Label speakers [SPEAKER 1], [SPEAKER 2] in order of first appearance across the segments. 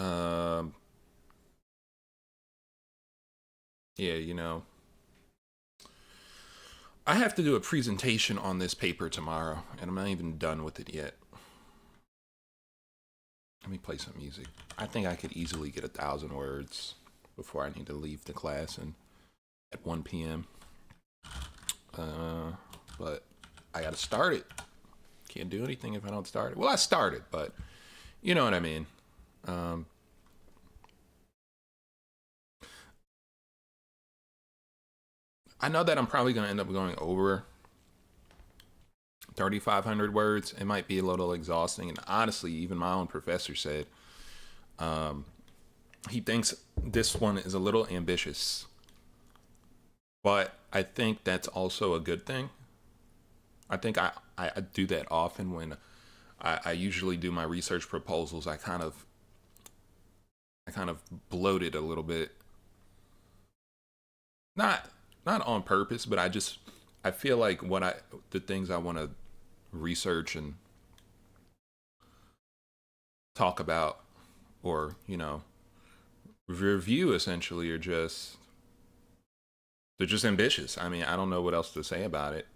[SPEAKER 1] Um, yeah, I have to do a presentation on this paper tomorrow, and I'm not even done with it yet. Let me play some music. I think I could easily get 1,000 words before I need to leave the class and at 1 p.m. But I gotta start it. Can't do anything if I don't start it. Well, I started, but you know what I mean. Um, I know that I'm probably gonna end up going over 3,500 words. It might be a little exhausting, and honestly, even my own professor said um, he thinks this one is a little ambitious, but I think that's also a good thing. I think I do that often when I usually do my research proposals. I kind of bloat it a little bit, not not on purpose, but I feel like the things I want to research and talk about, or review, essentially, are just they're just ambitious. I mean, I don't know what else to say about it.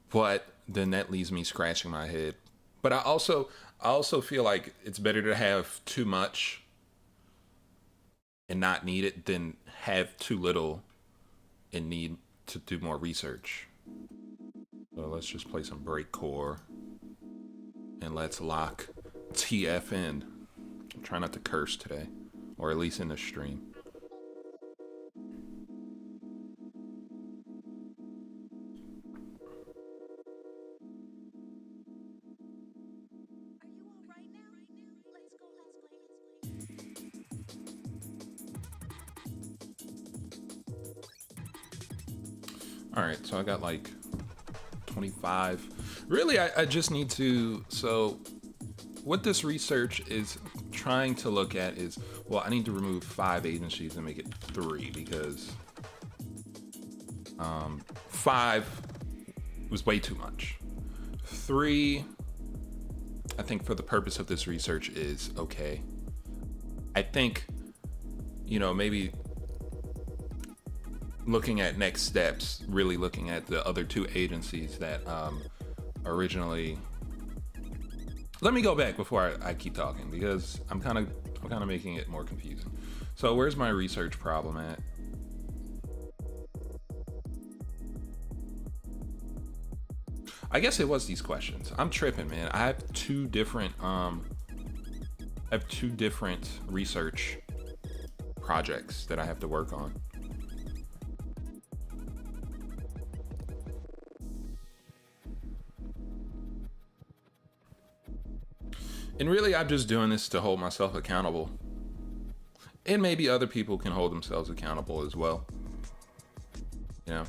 [SPEAKER 1] But then that leaves me scratching my head. But I also feel like it's better to have too much and not need it than have too little and need to do more research. So let's just play some Breakcore and let's lock TF in. Try not to curse today, or at least in the stream. All right, so I got like 25. Really, I just need to. So, what this research is trying to look at is, well, I need to remove 5 agencies and make it 3 because 5 was way too much. 3, I think, for the purpose of this research is okay. I think, maybe looking at next steps, really looking at the other 2 agencies that originally. Let me go back before I keep talking because I'm kind of making it more confusing. So where's my research problem at? I guess it was these questions. I'm tripping, man. I have two different research projects that I have to work on. And really, I'm just doing this to hold myself accountable. And maybe other people can hold themselves accountable as well. You know?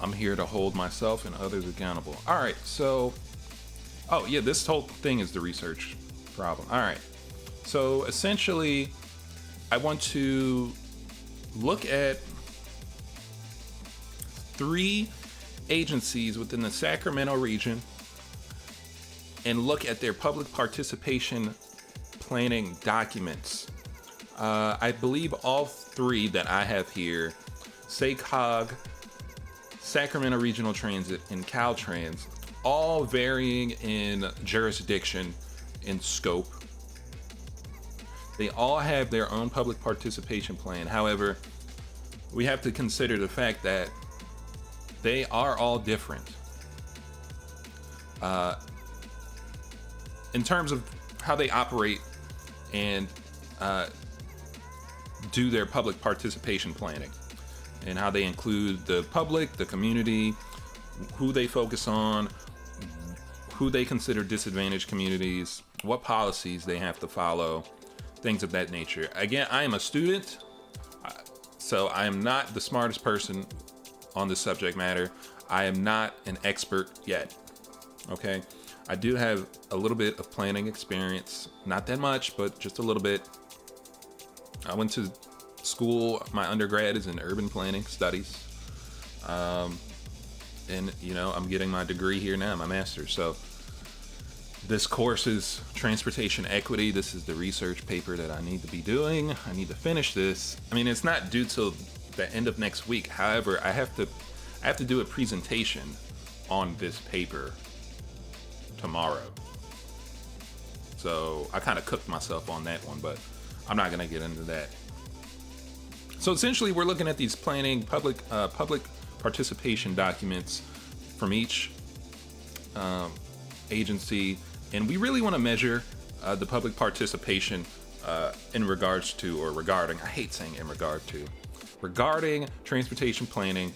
[SPEAKER 1] I'm here to hold myself and others accountable. All right, so, oh yeah, this whole thing is the research problem. All right, so essentially, I want to look at 3 agencies within the Sacramento region and look at their public participation planning documents. I believe all 3 that I have here, SACOG, Sacramento Regional Transit, and Caltrans, all varying in jurisdiction and scope. They all have their own public participation plan. However, we have to consider the fact that they are all different. In terms of how they operate and do their public participation planning, and how they include the public, the community, who they focus on, who they consider disadvantaged communities, what policies they have to follow, things of that nature. Again, I am a student, so I am not the smartest person on this subject matter. I am not an expert yet, okay? I do have a little bit of planning experience, not that much, but just a little bit. I went to school, my undergrad is in urban planning studies. And you know, I'm getting my degree here now, my master's. So this course is transportation equity. This is the research paper that I need to be doing. I need to finish this. I mean, it's not due till the end of next week. However, I have to do a presentation on this paper tomorrow. So I kind of cooked myself on that one, but I'm not gonna get into that. So essentially, we're looking at these planning public participation documents from each agency, and we really want to measure the public participation in regards to, or regarding, I hate saying in regard to, regarding transportation planning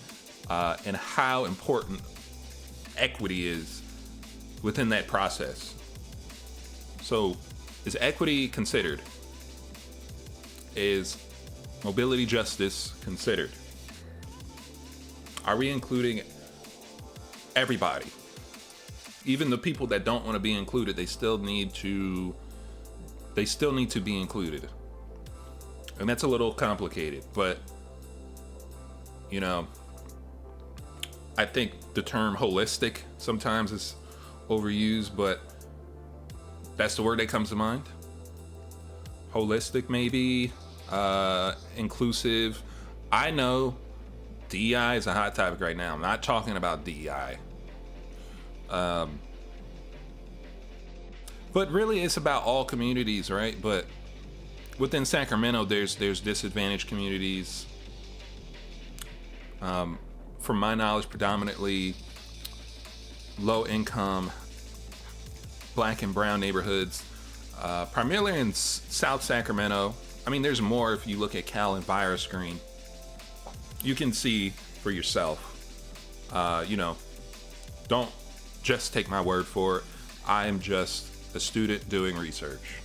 [SPEAKER 1] and how important equity is within that process. So is equity considered? Is mobility justice considered? Are we including everybody? Even the people that don't want to be included, they still need to be included. And that's a little complicated, but you know, I think the term holistic sometimes is overused, but that's the word that comes to mind. Holistic, maybe, inclusive. I know DEI is a hot topic right now. I'm not talking about DEI. But really it's about all communities, right? But within Sacramento, there's disadvantaged communities. From my knowledge, predominantly low income, black and brown neighborhoods, primarily in South Sacramento. I mean, there's more if you look at Cal and VirusScreen. You can see for yourself. You know, don't just take my word for it. I am just a student doing research.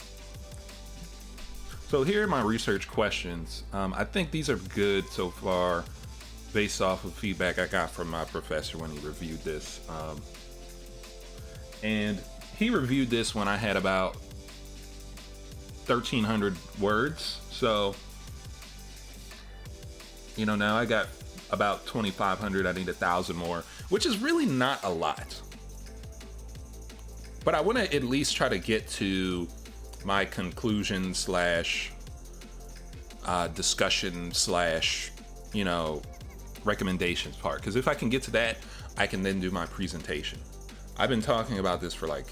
[SPEAKER 1] So here are my research questions. I think these are good so far based off of feedback I got from my professor when he reviewed this. And he reviewed this when I had about 1,300 words. So, you know, now I got about 2,500. I need 1,000 more, which is really not a lot. But I want to at least try to get to my conclusion slash discussion slash, you know, recommendations part. Because if I can get to that, I can then do my presentation. I've been talking about this for like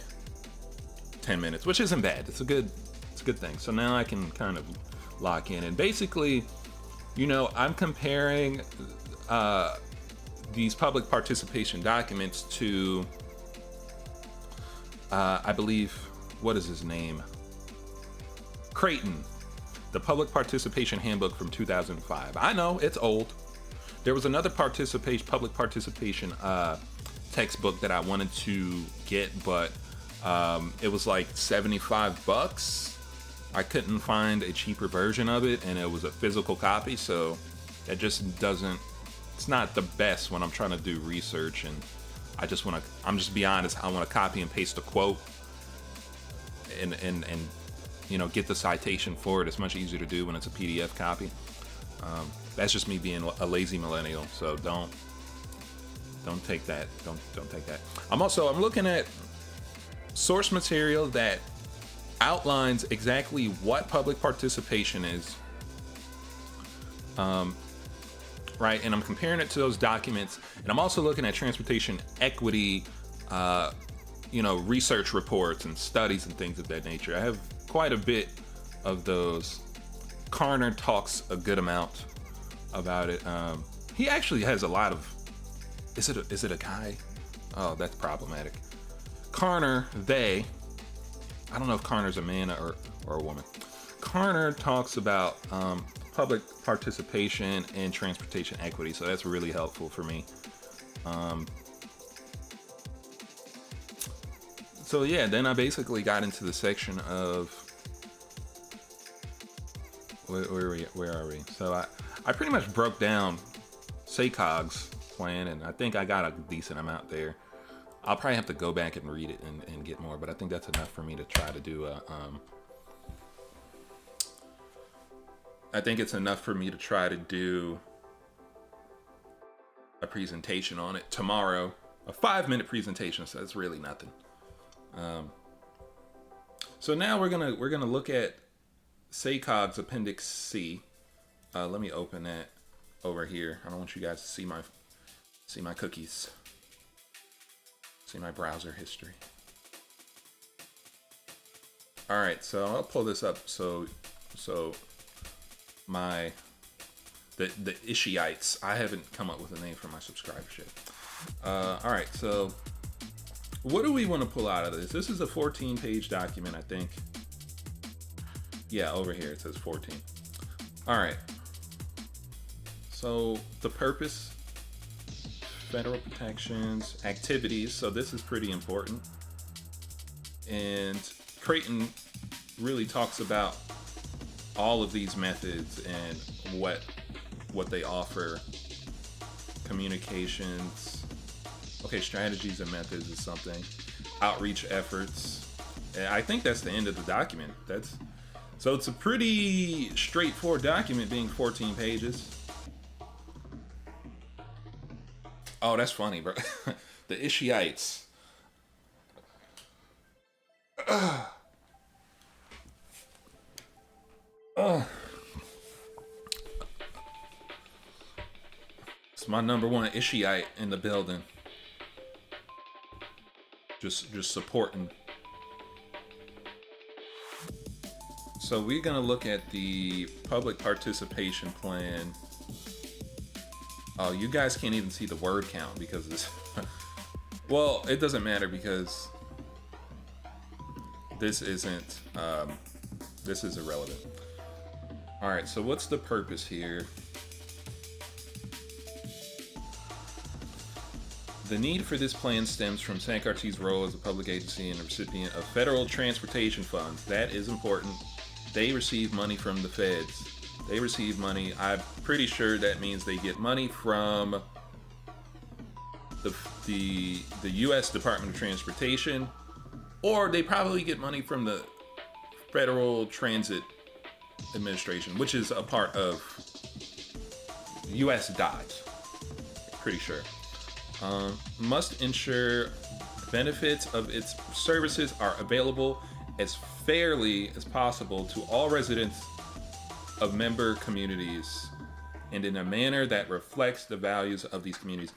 [SPEAKER 1] 10 minutes, which isn't bad. It's a good thing. So now I can kind of lock in. And basically, you know, I'm comparing these public participation documents to, I believe, what is his name? Creighton, the Public Participation Handbook from 2005. I know, it's old. There was another public participation textbook that I wanted to get, but it was like $75. I couldn't find a cheaper version of it, and it was a physical copy, so that just doesn't it's not the best when I'm trying to do research and I'm just be honest, I want to copy and paste a quote and you know, get the citation for it. It's much easier to do when it's a PDF copy. That's just me being a lazy millennial, so don't take that. Don't take that. I'm looking at source material that outlines exactly what public participation is. Right, and I'm comparing it to those documents, and I'm also looking at transportation equity, you know, research reports and studies and things of that nature. I have quite a bit of those. Carner talks a good amount about it. He actually has a lot of. Is it a guy? Oh, that's problematic. Carner, I don't know if Carner's a man or a woman. Carner talks about public participation and transportation equity, so that's really helpful for me. So yeah, then I basically got into the section of where are we? So I pretty much broke down SACOG's plan, and I think I got a decent amount there. I'll probably have to go back and read it and get more, but I think that's enough for me to try to do a I think it's enough for me to try to do a presentation on it tomorrow, a 5-minute presentation, so that's really nothing. So now we're gonna look at SACOG's Appendix C. Let me open that over here. I don't want you guys to see my cookies, see my browser history. All right, so I'll pull this up. So the Ishyites. I haven't come up with a name for my subscribership. All right, so what do we want to pull out of this? This is a 14-page document, I think. Yeah, over here it says 14. All right. So the purpose, federal protections, activities. So this is pretty important. And Creighton really talks about all of these methods and what they offer. Communications. Okay, strategies and methods is something. Outreach efforts. And I think that's the end of the document. So it's a pretty straightforward document, being 14 pages. Oh, that's funny, bro. The Ishyites. It's my number one Ishiite in the building. Just supporting. So we're gonna look at the public participation plan. Oh, you guys can't even see the word count because this. Well, it doesn't matter because this isn't. This is irrelevant. All right. So what's the purpose here? The need for this plan stems from SACRT's role as a public agency and a recipient of federal transportation funds. That is important. They receive money from the feds. They receive money. I'm pretty sure that means they get money from the U.S. Department of Transportation, or they probably get money from the Federal Transit Administration, which is a part of U.S. DOT. Pretty sure. Must ensure benefits of its services are available as fairly as possible to all residents of member communities and in a manner that reflects the values of these communities.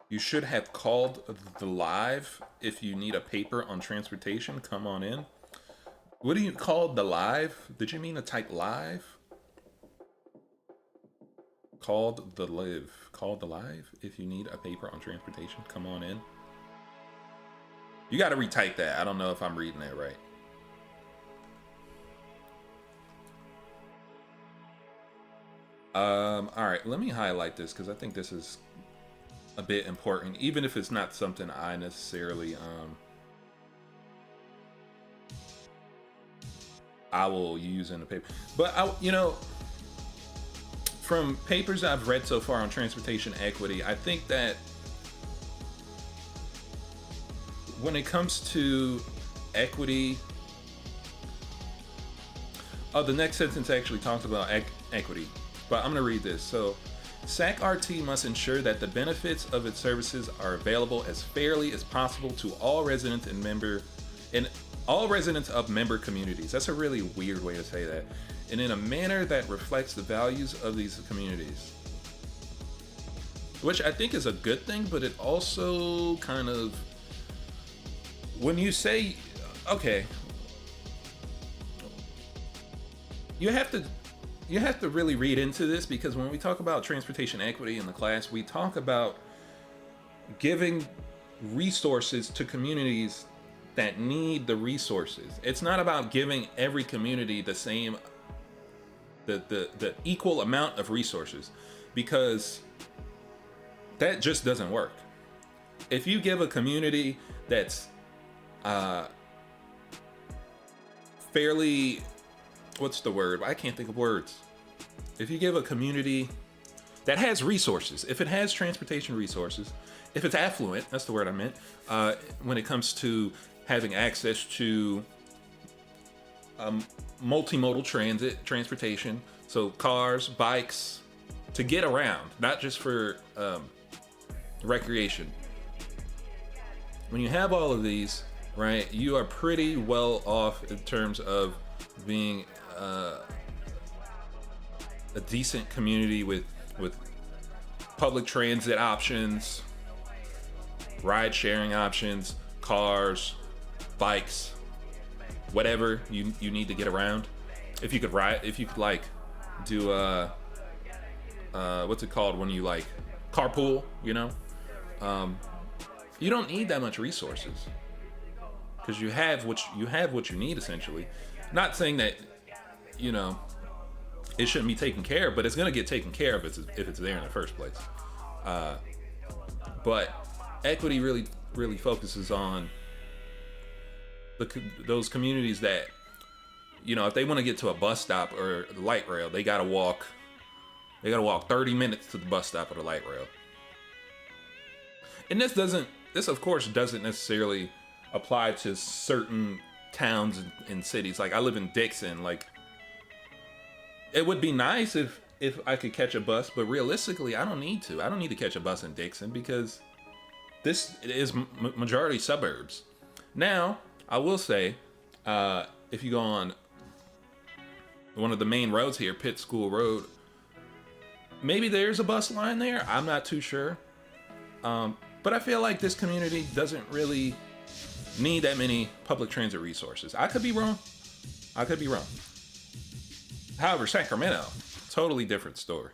[SPEAKER 1] You should have called the live if you need a paper on transportation. Come on in. What do you call the live? Did you mean to type live? Called the live. Called the live if you need a paper on transportation. Come on in. You got to retype that. I don't know if I'm reading that right. All right, let me highlight this because I think this is a bit important, even if it's not something I necessarily I will use in the paper. But from papers I've read so far on transportation equity, I think that when it comes to equity, the next sentence actually talks about equity, but I'm going to read this. So, SAC-RT must ensure that the benefits of its services are available as fairly as possible to all residents and all residents of member communities. That's a really weird way to say that. And in a manner that reflects the values of these communities. Which I think is a good thing, but it also kind of, when you say, okay, you have to really read into this, because when we talk about transportation equity in the class, we talk about giving resources to communities that need the resources. It's not about giving every community the same, the equal amount of resources, because that just doesn't work. If you give a community that's fairly, what's the word? I can't think of words. If you give a community that has resources, if it has transportation resources, if it's affluent, that's the word I meant, when it comes to having access to multimodal transportation, so cars, bikes, to get around, not just for recreation. When you have all of these, right, you are pretty well off in terms of being a decent community with public transit options, ride sharing options, cars, bikes, whatever you need to get around. If you could like do what's it called when you like carpool, you don't need that much resources, because you have what you need, essentially. Not saying that it shouldn't be taken care of, but it's going to get taken care of if it's there in the first place. But equity really focuses on those communities that, if they want to get to a bus stop or the light rail, they gotta walk 30 minutes to the bus stop or the light rail. And this of course doesn't necessarily apply to certain towns and cities. Like, I live in Dixon. Like, it would be nice if I could catch a bus, but realistically, I don't need to catch a bus in Dixon, because this is majority suburbs. Now, I will say, if you go on one of the main roads here, Pitt School Road, maybe there's a bus line there. I'm not too sure. But I feel like this community doesn't really need that many public transit resources. I could be wrong. However, Sacramento, totally different story.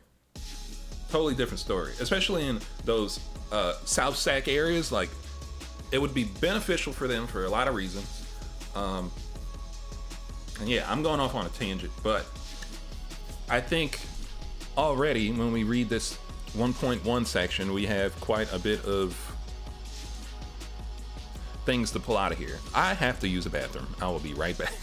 [SPEAKER 1] Especially in those South Sac areas. Like, it would be beneficial for them for a lot of reasons. And yeah, I'm going off on a tangent, but I think already when we read this 1.1 section, we have quite a bit of things to pull out of here. I have to use a bathroom. I will be right back.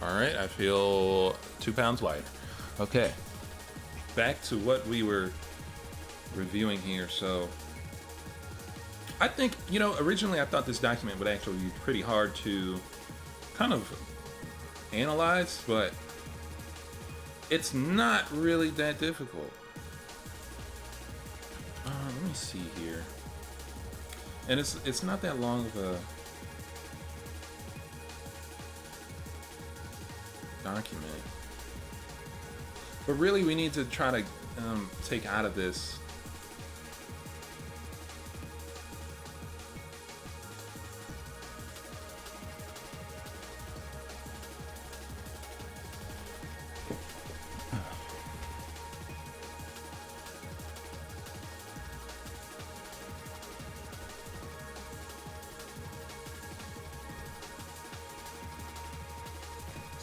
[SPEAKER 1] All right, I feel 2 pounds lighter. Okay, back to what we were reviewing here. So I think, originally I thought this document would actually be pretty hard to kind of analyze, but it's not really that difficult. Let me see here. And it's not that long of a document. But really we need to try to take out of this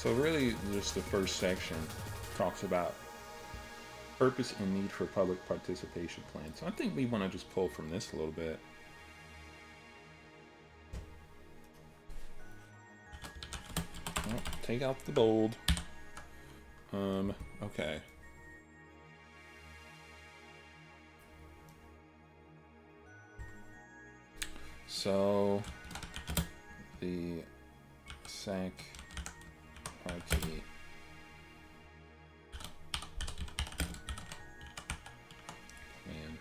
[SPEAKER 1] So really, just the first section talks about purpose and need for public participation plans. So I think we want to just pull from this a little bit. Oh, take out the bold. Okay. So the SAC party plan.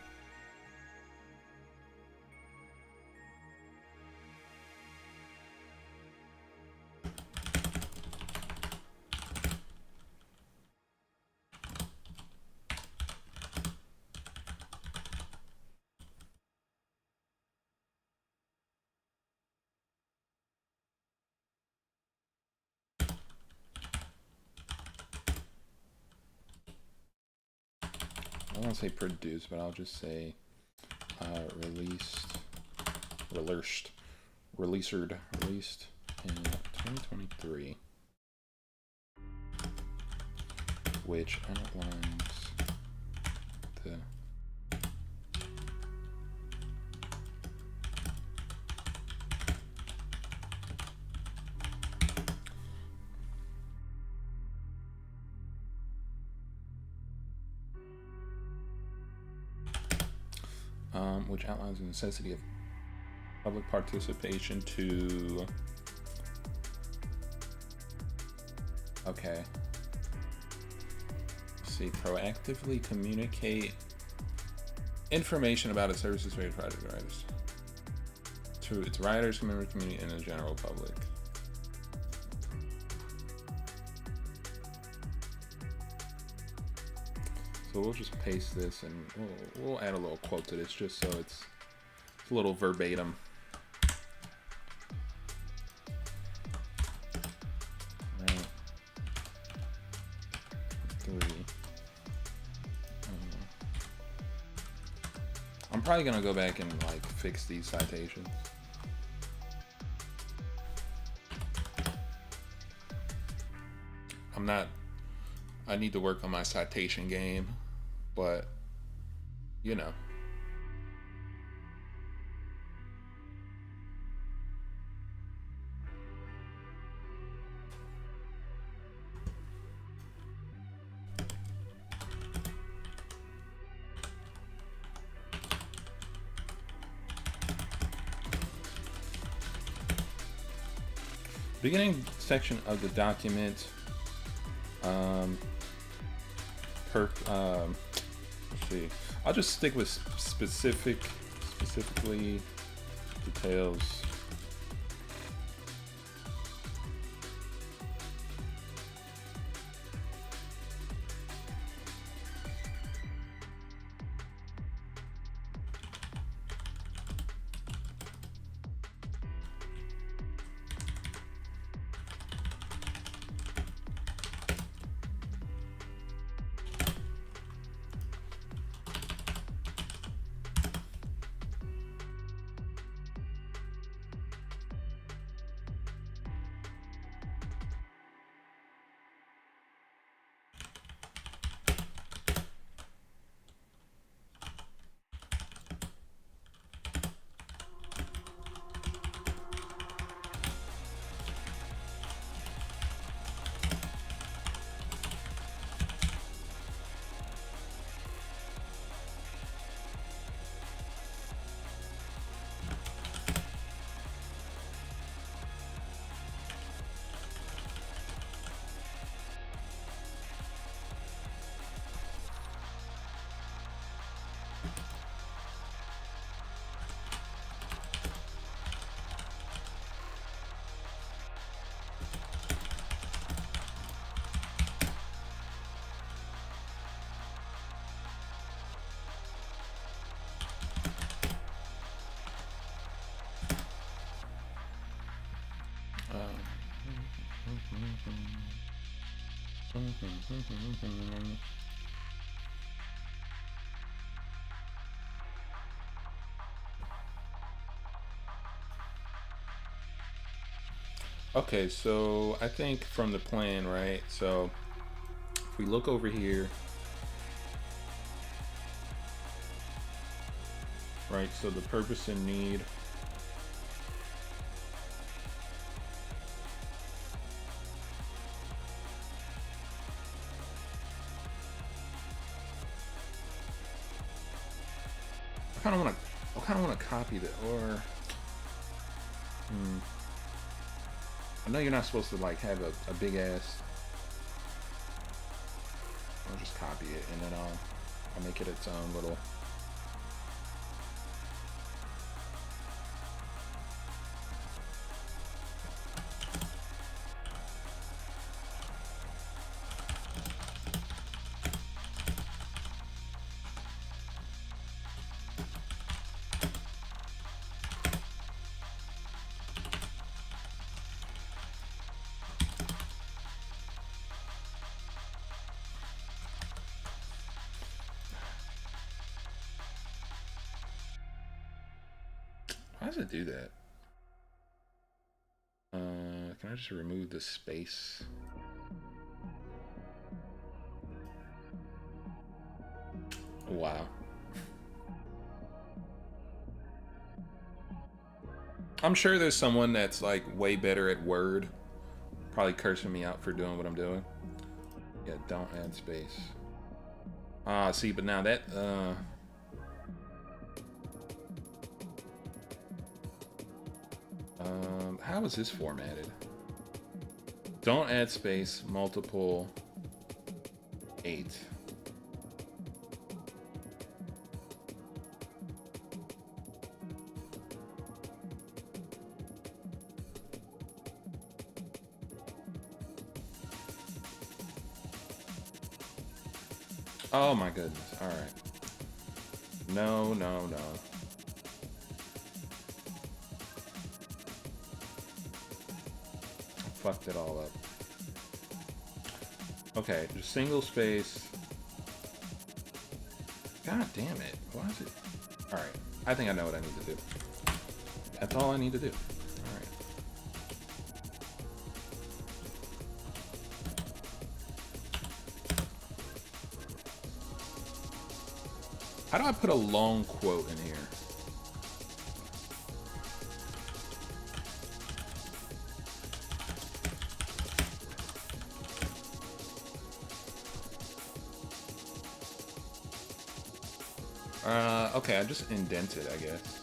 [SPEAKER 1] I won't say produced, but I'll just say released in 2023, which outlines the the necessity of public participation to proactively communicate information about its services for project writers to its writers, member community, and the general public. So we'll just paste this and we'll add a little quote to this just so it's a little verbatim. Right. 3. I'm probably gonna go back and like fix these citations. I need to work on my citation game, but you know. Beginning section of the document. Let's see. I'll just stick with specifically details. Okay, so I think from the plan, right? So if we look over here, right? So the purpose and need. I kind of want to. I kind of want to copy that, or I know you're not supposed to like have a big ass. I'll just copy it and then I'll make it its own little. How does it do that? Can I just remove the space? Wow. I'm sure there's someone that's like way better at Word, probably cursing me out for doing what I'm doing. Yeah, don't add space. Ah, see, but now that how is this formatted? Don't add space, multiple 8. Oh my goodness. All right. No, no, no. I fucked it all up. Okay, just single space. God damn it. Why is it? All right. I think I know what I need to do. That's all I need to do. All right. How do I put a long quote in here? Okay, I just indent it, I guess.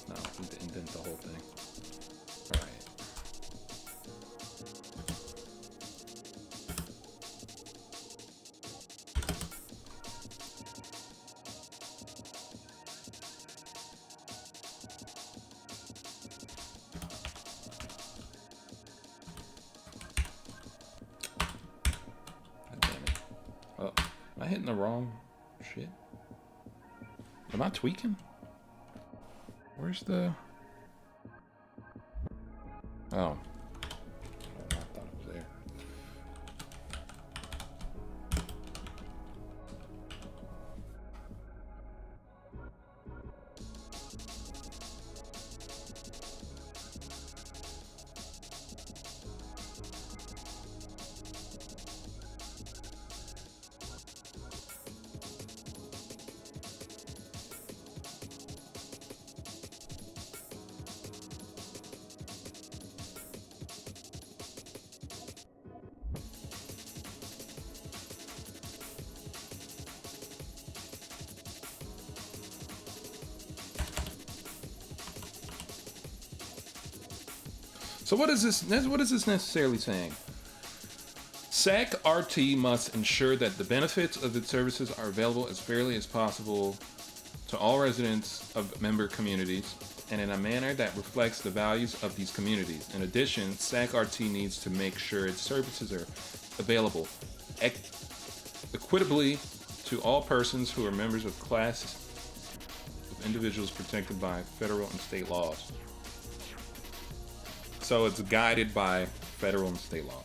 [SPEAKER 1] No, indent the whole thing. All right. God damn it. Oh, am I hitting the wrong shit? Am I tweaking? Where's the... Oh. I thought it was there. So what is this? What is this necessarily saying? SAC-RT must ensure that the benefits of its services are available as fairly as possible to all residents of member communities and in a manner that reflects the values of these communities. In addition, SAC-RT needs to make sure its services are available equitably to all persons who are members of classes of individuals protected by federal and state laws. So it's guided by federal and state law.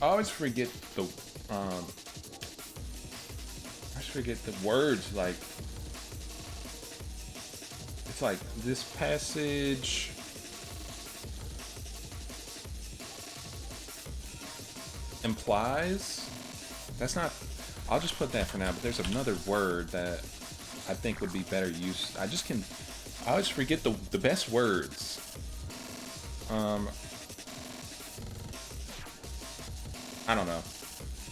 [SPEAKER 1] I always forget the I forget the words. Like, it's like this passage implies. That's not. I'll just put that for now. But there's another word that I think would be better used. I always forget the best words. I don't know.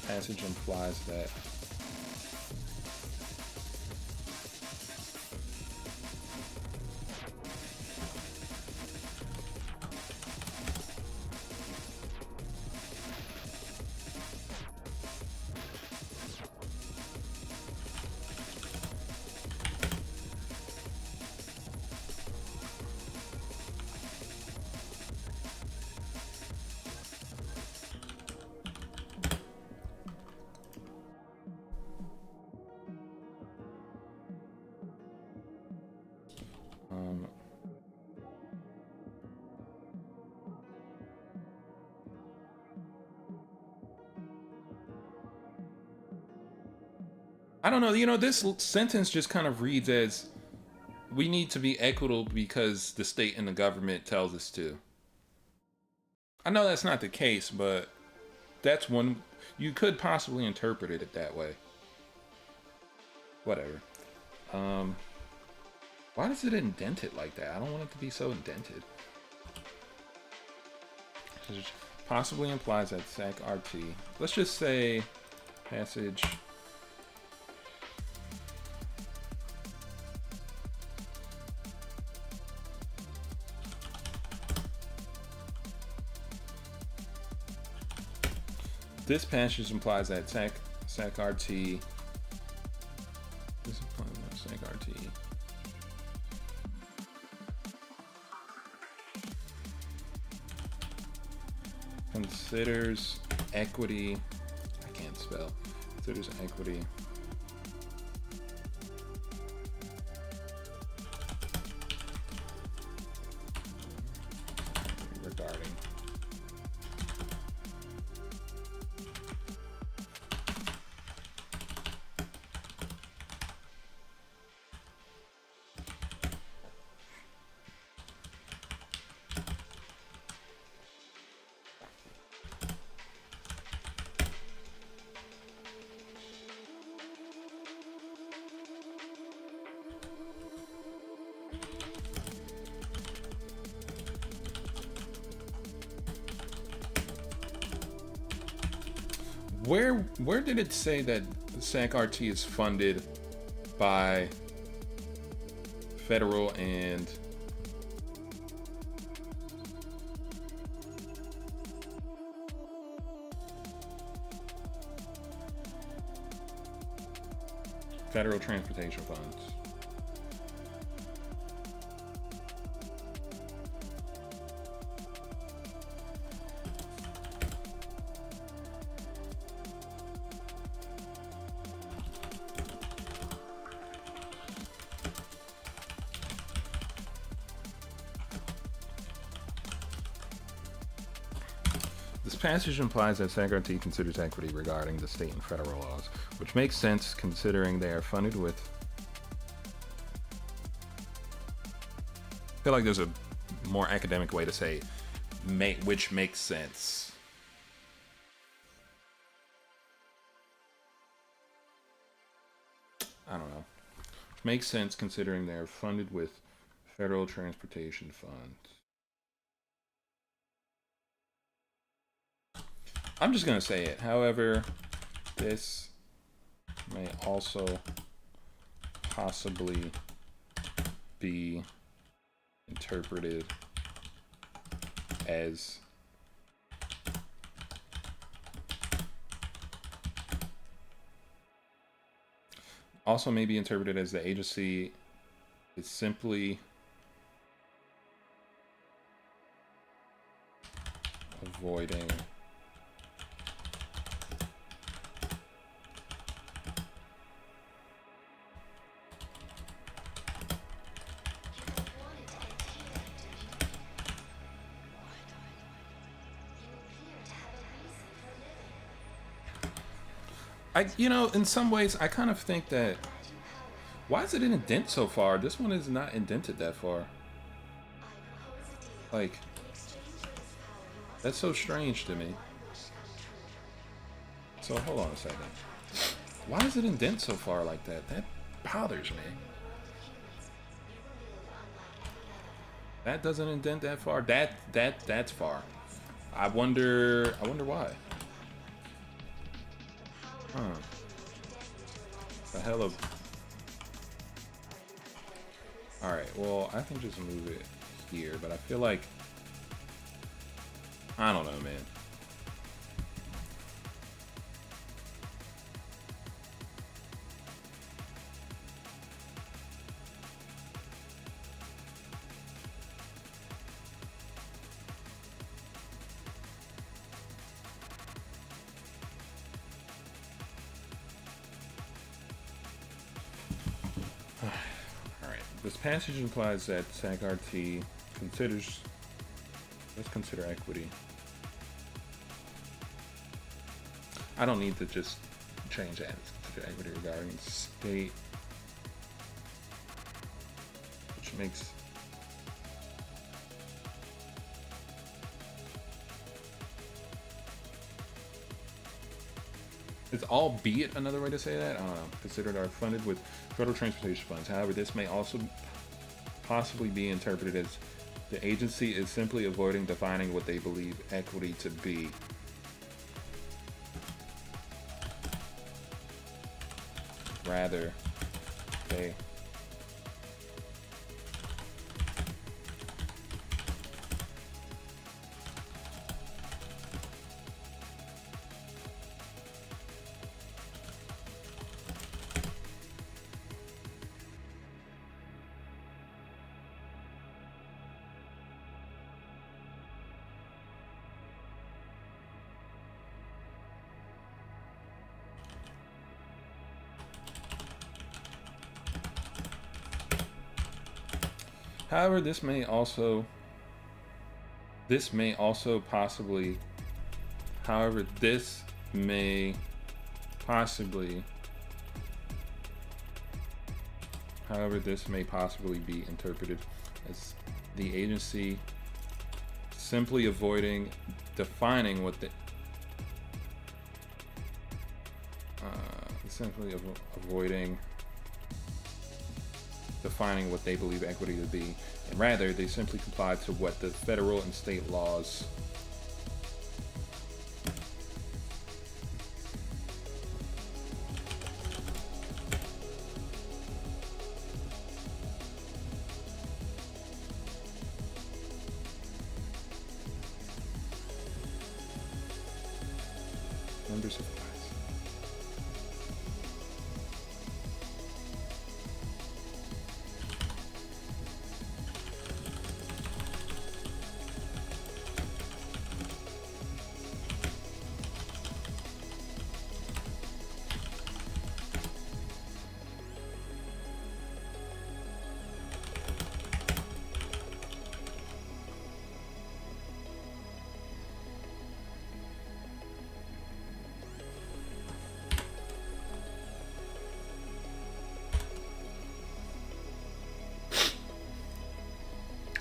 [SPEAKER 1] Passage implies that. I don't know. This sentence just kind of reads as we need to be equitable because the state and the government tells us to. I know that's not the case, but that's one. You could possibly interpret it that way. Whatever. Why does it indent it like that? I don't want it to be so indented. It possibly implies that SAC RT. Let's just say passage. This passage implies that SAC RT. This implies that SAC RT. Considers equity. I can't spell. Considers equity. Regarding. Where did it say that SAC RT is funded by federal and federal transportation funds? This passage implies that SAC RT considers equity regarding the state and federal laws, which makes sense considering they are funded with. I feel like there's a more academic way to say which makes sense. I don't know. Makes sense considering they are funded with federal transportation funds. I'm just going to say it. However, this may also possibly be interpreted as the agency is simply avoiding in some ways, I kind of think that why is it in a dent so far? This one is not indented that far. Like, that's so strange to me. So hold on a second. Why is it indent so far like that? That bothers me. That doesn't indent that far. That's far. I wonder why. Huh. The hell of. All right. Well, I can just move it here, but I feel like I don't know, man. All right. This passage implies that SAG-RT considers. Let's consider equity. I don't need to just change that. Let's consider equity regarding state, which makes. Is albeit another way to say that? I don't know. Considered are funded with federal transportation funds. However, this may also possibly be interpreted as the agency is simply avoiding defining what they believe equity to be. Rather, they However, this may also possibly however this may possibly however this may possibly be interpreted as the agency simply avoiding defining what the simply avoiding defining what they believe equity to be, and rather they simply comply to what the federal and state laws members of class.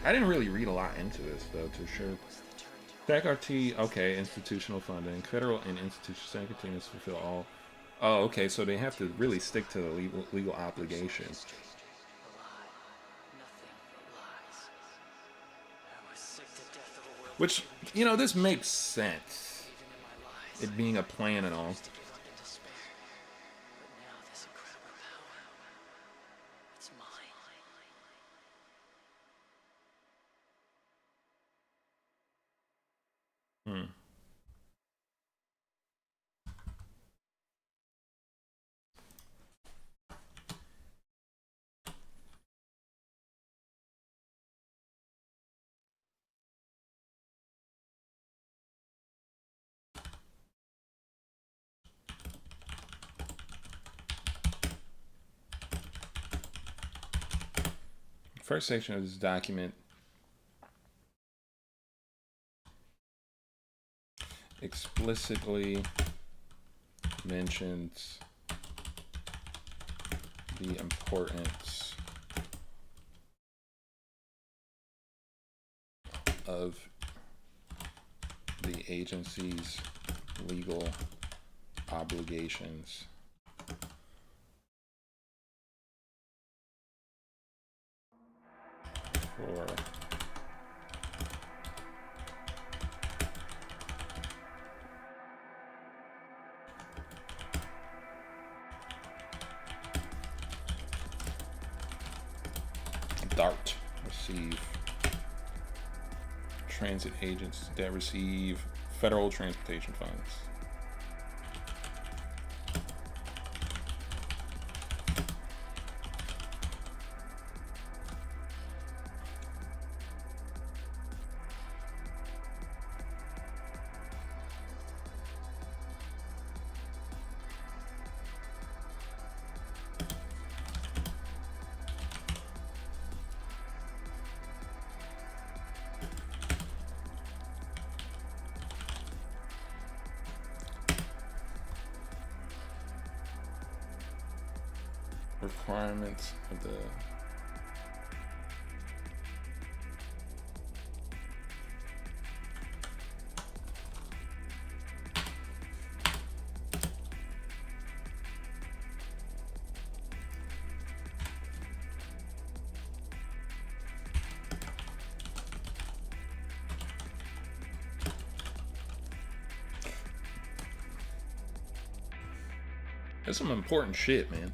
[SPEAKER 1] I didn't really read a lot into this though, to sure. SAC-RT, okay, institutional funding, federal and institutional SAC-RT to fulfill all. Oh, okay, so they have to really stick to the legal obligation. Which, this makes sense. It being a plan and all. Hmm. first section of this document explicitly mentions the importance of the agency's legal obligations for DART transit agents that receive federal transportation funds. Requirements of the There's some important shit, man.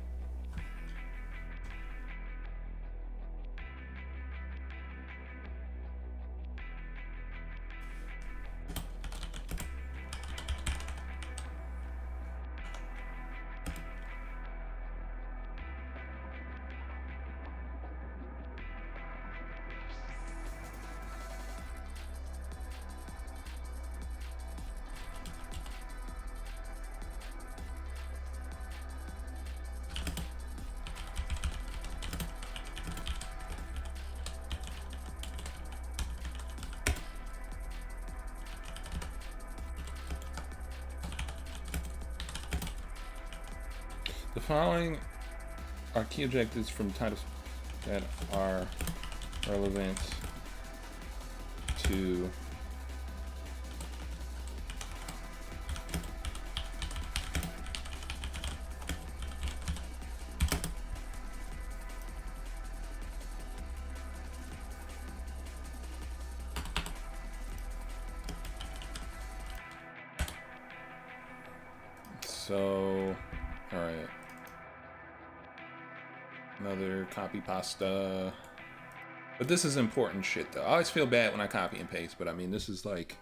[SPEAKER 1] The following are key objectives from titles that are relevant to so, all right. Another copy pasta. But this is important shit, though. I always feel bad when I copy and paste, but I mean, this is like,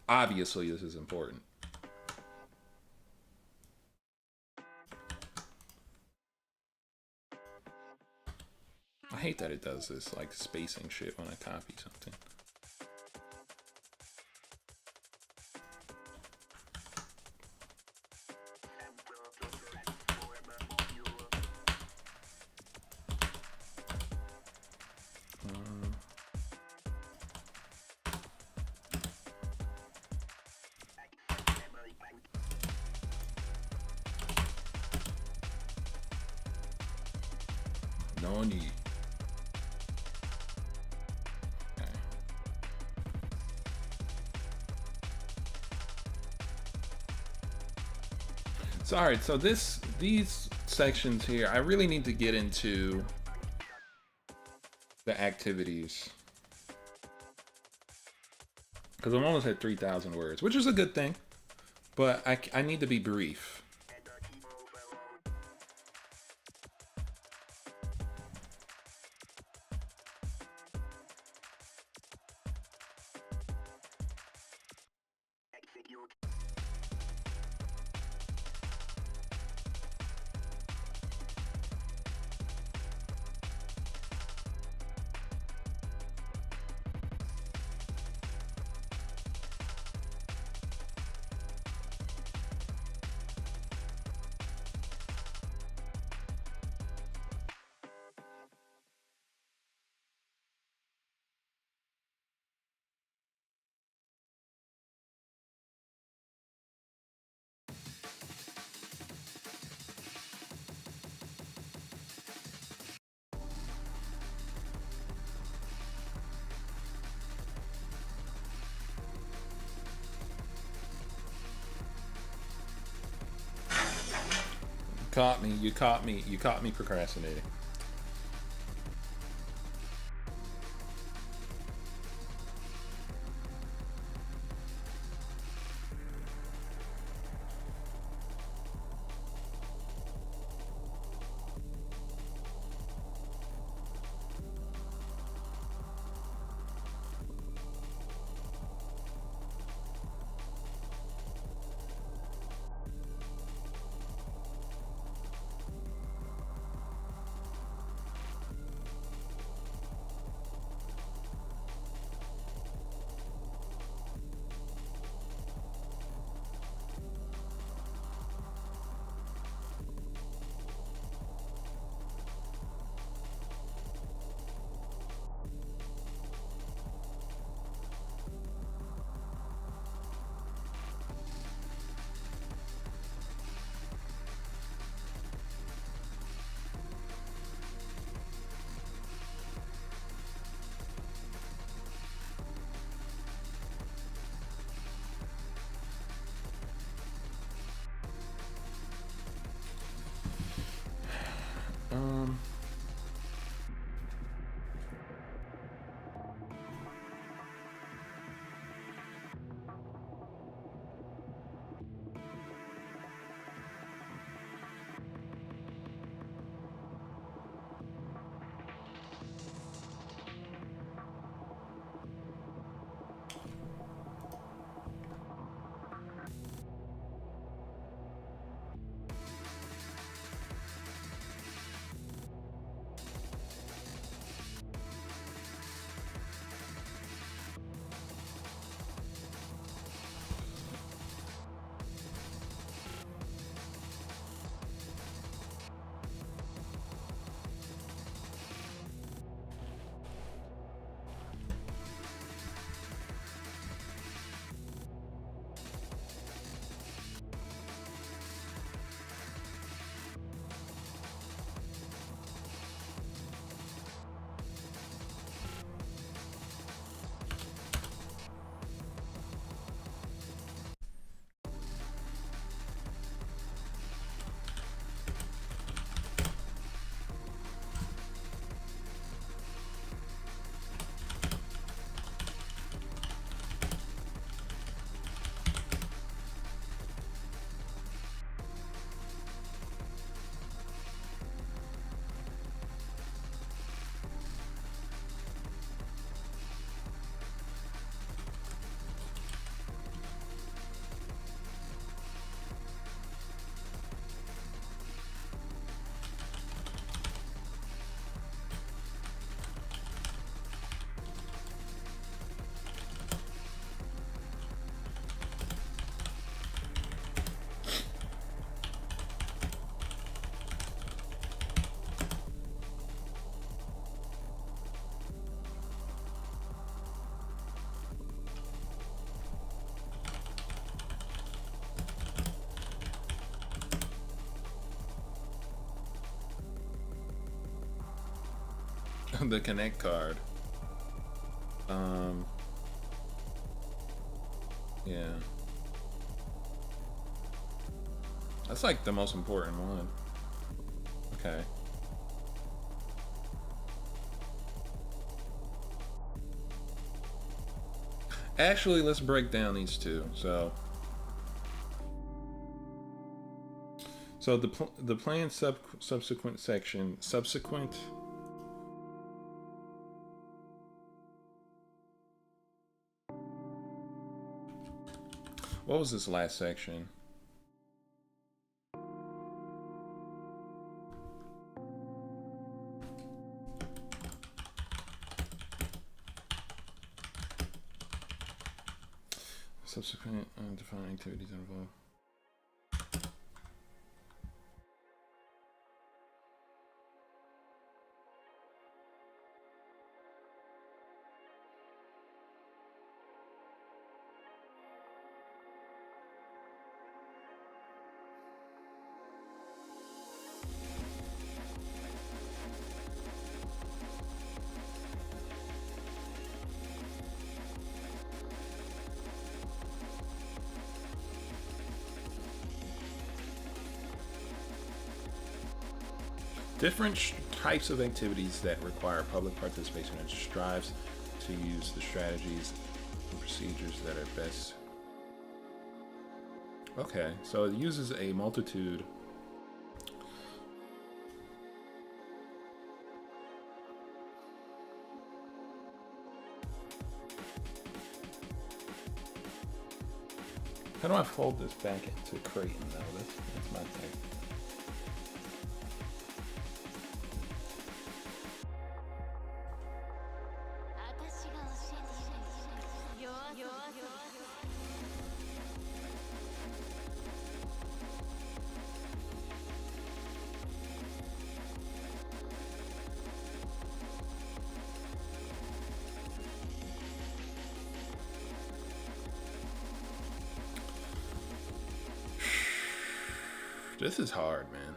[SPEAKER 1] obviously this is important. I hate that it does this, like, spacing shit when I copy something. No need. Okay. So, all right, so these sections here, I really need to get into the activities. Because I'm almost at 3,000 words, which is a good thing. But I need to be brief. caught me. You caught me. You caught me procrastinating. Um. The Connect card. Um. Yeah. That's like the most important one. Okay. Actually, let's break down these two. So the planned subsequent section subsequent. What was this last section? Subsequent defined activities involved. Different types of activities that require public participation and strives to use the strategies and procedures that are best. Okay, so it uses a multitude. How do I fold this back into Creighton though? That's my thing. This is hard, man.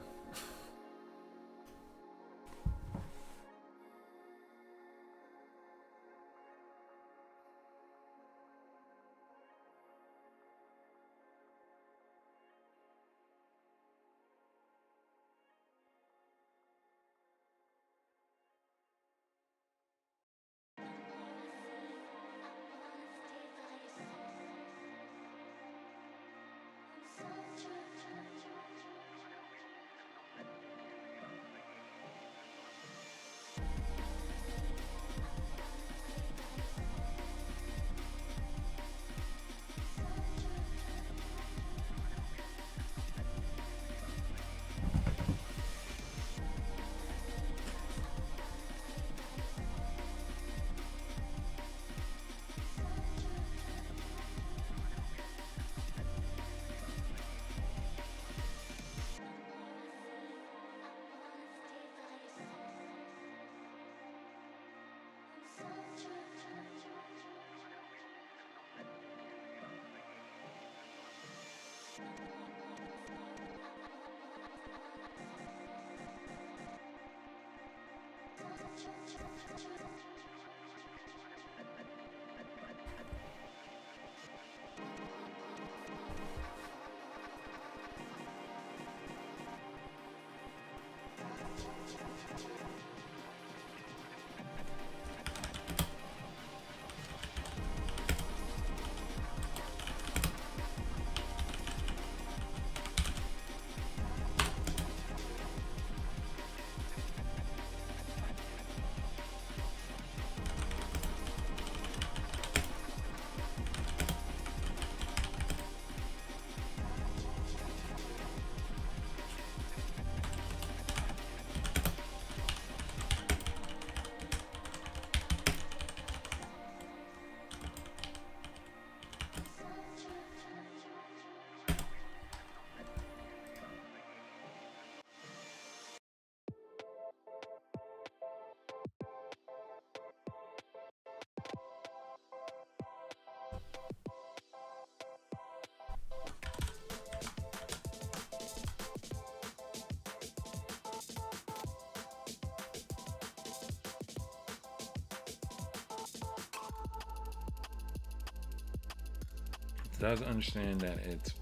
[SPEAKER 1] Does understand that its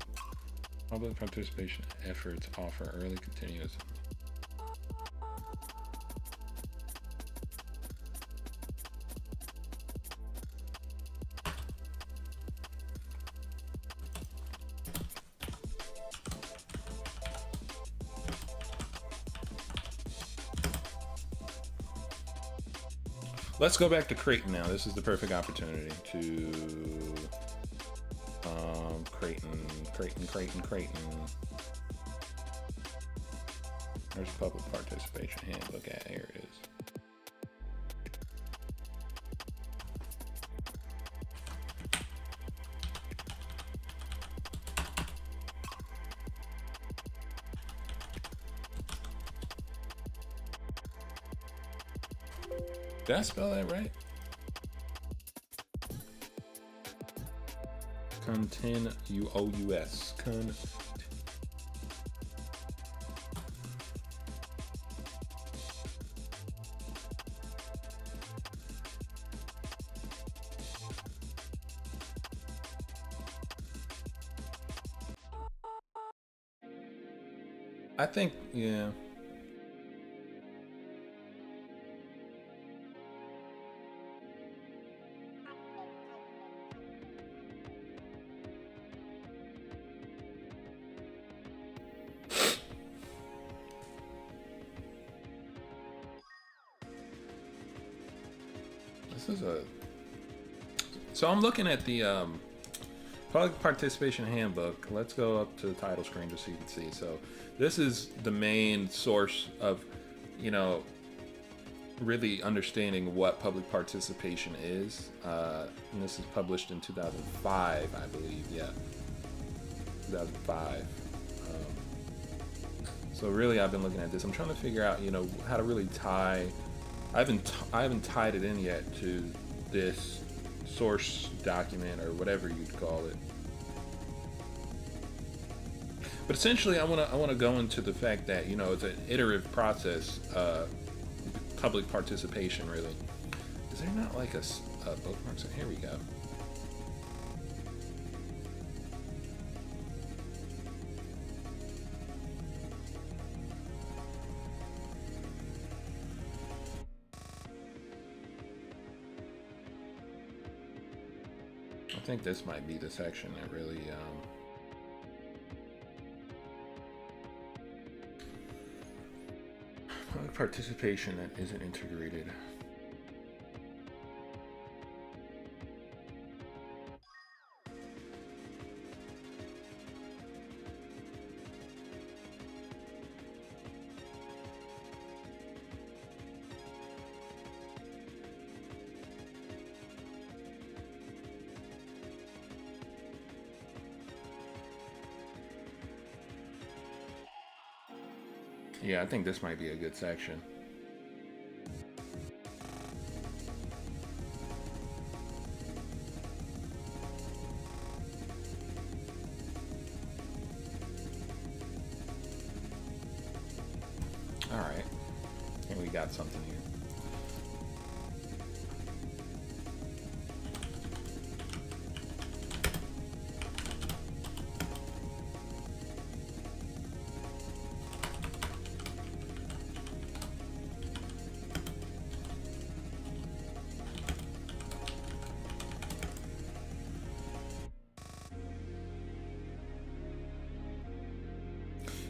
[SPEAKER 1] public participation efforts offer early continuous. Let's go back to Creighton now. This is the perfect opportunity to Creighton. There's public participation handbook. Here it is. Did I spell that right? Continuous. I think, yeah. This is a. So I'm looking at the public participation handbook. Let's go up to the title screen just so you can see. So this is the main source of, you know, really understanding what public participation is. And this is published in 2005, I believe. Yeah, 2005. So really, I've been looking at this. I'm trying to figure out, you know, how to really tie. I haven't tied it in yet to this source document or whatever you'd call it. But essentially, I want to go into the fact that, you know, it's an iterative process. Public participation, really. Is there not like a bookmark? So here we go. I think this might be the section that really public participation that isn't integrated. Yeah, I think this might be a good section. All right, and we got something here.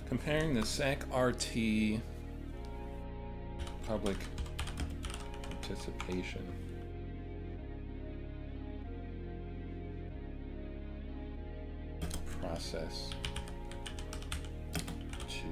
[SPEAKER 1] Comparing the SAC-RT public participation process to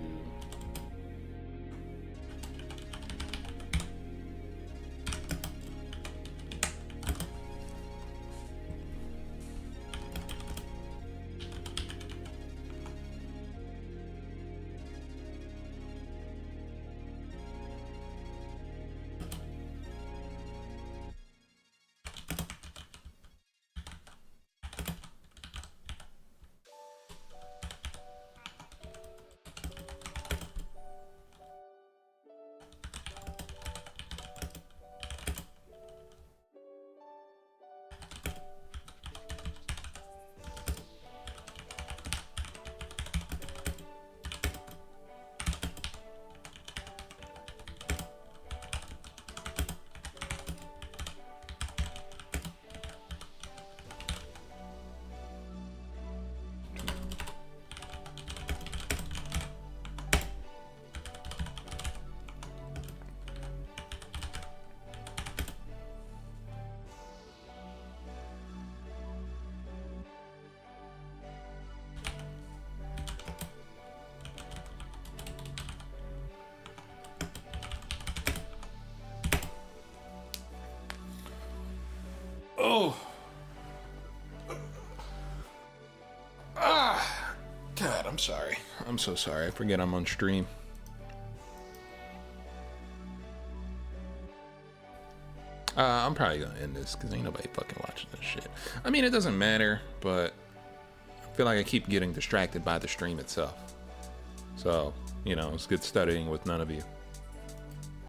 [SPEAKER 1] oh. God, I'm sorry. I'm so sorry. I forget I'm on stream. I'm probably gonna end this because ain't nobody fucking watching this shit. I mean, it doesn't matter, but I feel like I keep getting distracted by the stream itself. So, you know, it's good studying with none of you.